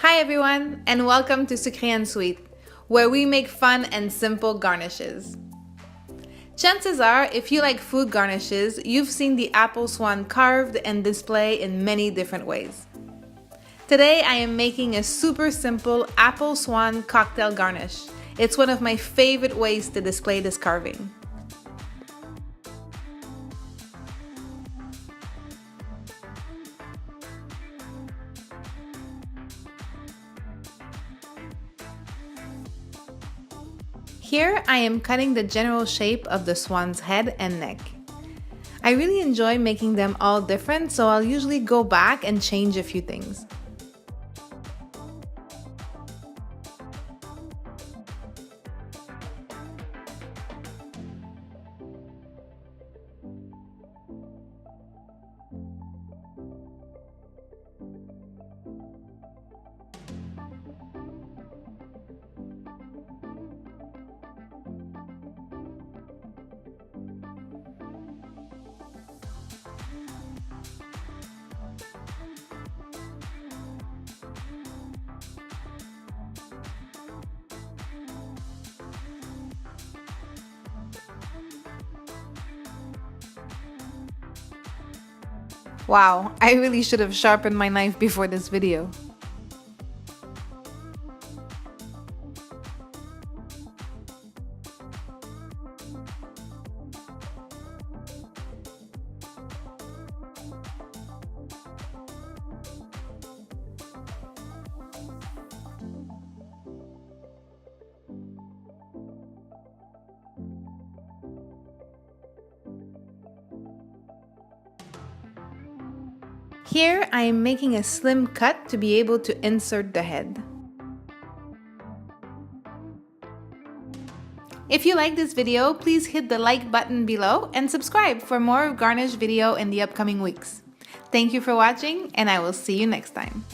Hi everyone, and welcome to Sucre and Sweet, where we make fun and simple garnishes. Chances are, if you like food garnishes, you've seen the apple swan carved and displayed in many different ways. Today I am making a super simple apple swan cocktail garnish. It's one of my favorite ways to display this carving. Here I am cutting the general shape of the swan's head and neck. I really enjoy making them all different, so I'll usually go back and change a few things. Wow, I really should have sharpened my knife before this video. Here I am making a slim cut to be able to insert the head. If you like this video, please hit the like button below and subscribe for more garnish video in the upcoming weeks. Thank you for watching, and I will see you next time.